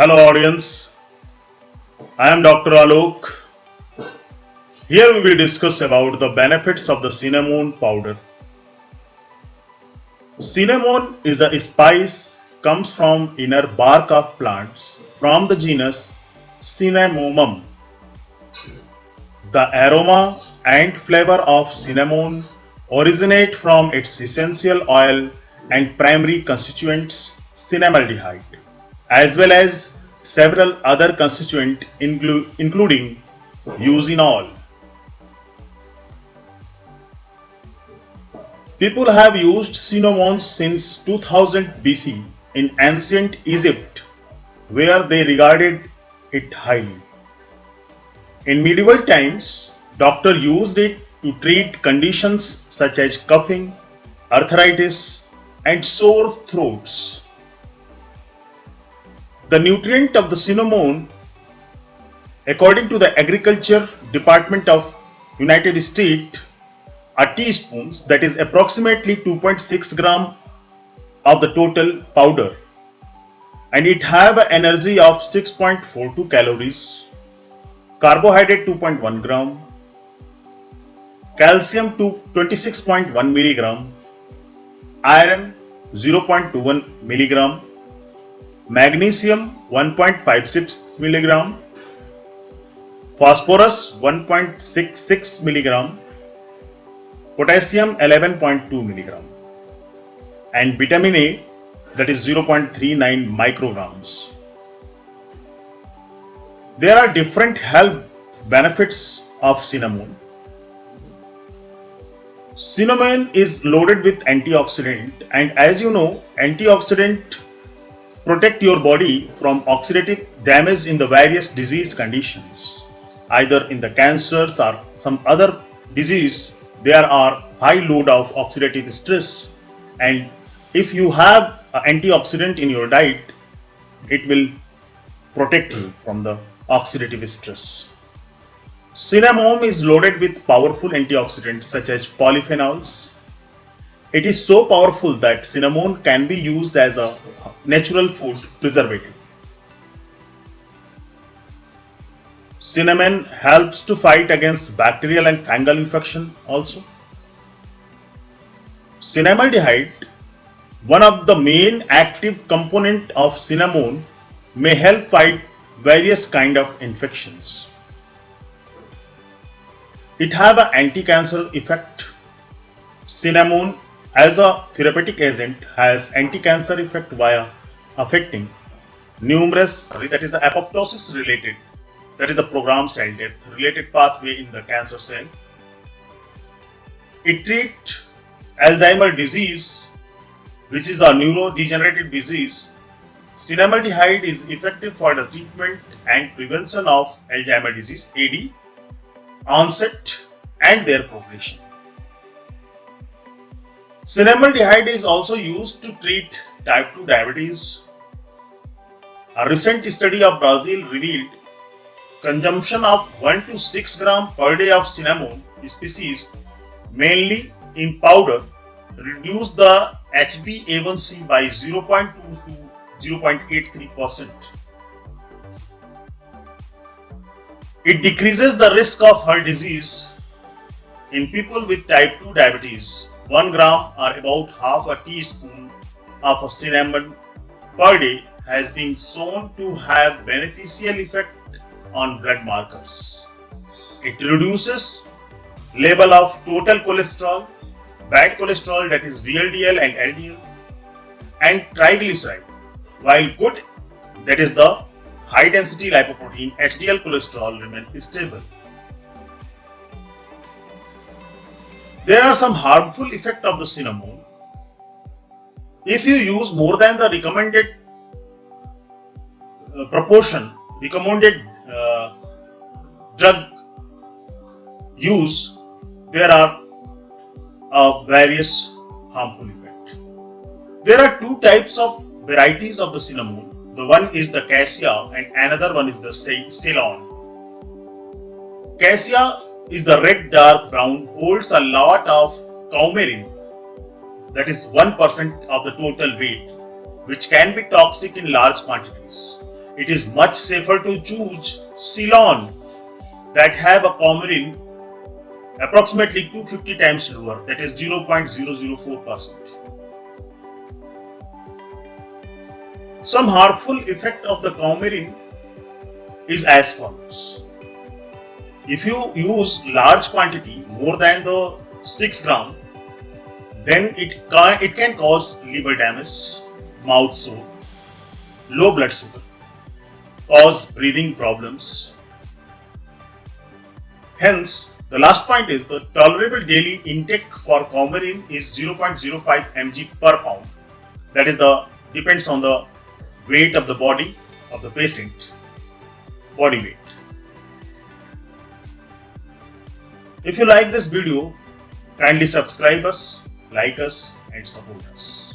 Hello audience, I am Dr. Alok. Here we will discuss about the benefits of the cinnamon powder. Cinnamon is a spice comes from inner bark of plants from the genus Cinnamomum. The aroma and flavor of cinnamon originate from its essential oil and primary constituents cinnamaldehyde, as well as several other constituents including usinol. People have used cinnamon since 2000 BC in ancient Egypt, where they regarded it highly. In medieval times, doctors used it to treat conditions such as coughing, arthritis, and sore throats. The nutrient of the cinnamon, according to the Agriculture Department of United States, a teaspoon, that is approximately 2.6 gram of the total powder, and it have an energy of 6.42 calories, carbohydrate 2.1 gram, calcium to 26.1 milligram, iron 0.21 milligram, magnesium 1.56 milligram, phosphorus 1.66 milligram, potassium 11.2 milligram, and vitamin A, that is 0.39 micrograms. There are different health benefits of cinnamon. Cinnamon is loaded with antioxidant, and as you know, antioxidant protect your body from oxidative damage in the various disease conditions, either in the cancers or some other disease. There are high load of oxidative stress, and if you have antioxidant in your diet, it will protect you from the oxidative stress. Cinnamon is loaded with powerful antioxidants such as polyphenols. It is so powerful that cinnamon can be used as a natural food preservative. Cinnamon helps to fight against bacterial and fungal infection also. Cinnamaldehyde, one of the main active component of cinnamon, may help fight various kind of infections. It have an anti-cancer effect. Cinnamon as a therapeutic agent has anti-cancer effect via affecting numerous, that is the apoptosis related, that is the programmed cell death related pathway in the cancer cell. It treats Alzheimer disease, which is a neurodegenerative disease. Cinnamaldehyde is effective for the treatment and prevention of Alzheimer disease AD, onset and their progression. Cinnamaldehyde is also used to treat type 2 diabetes. A recent study of Brazil revealed consumption of 1 to 6 gram per day of cinnamon species, mainly in powder, reduced the HbA1c by 0.2 to 0.83%. It decreases the risk of heart disease in people with type 2 diabetes. 1 gram or about half a teaspoon of a cinnamon per day has been shown to have beneficial effect on blood markers. It reduces level of total cholesterol, bad cholesterol, that is VLDL and LDL, and triglyceride, while good, that is the high density lipoprotein HDL cholesterol, remain stable. There are some harmful effects of the cinnamon. If you use more than the recommended recommended drug use, there are various harmful effects. There are two types of varieties of the cinnamon. The one is the cassia and another one is the Ceylon. Cassia is the red dark brown, holds a lot of coumarin, that is 1% of the total weight, which can be toxic in large quantities. it is much safer to choose Ceylon that have a coumarin approximately 250 times lower, that is 0.004%. Some harmful effect of the coumarin is as follows. If you use large quantity more than the 6 gram, then it can cause liver damage, mouth sore, low blood sugar, cause breathing problems. Hence, the last point is the tolerable daily intake for coumarin is 0.05 mg per pound. That is the depends on the weight of the body of the patient, body weight. If you like this video, kindly subscribe us, like us and support us.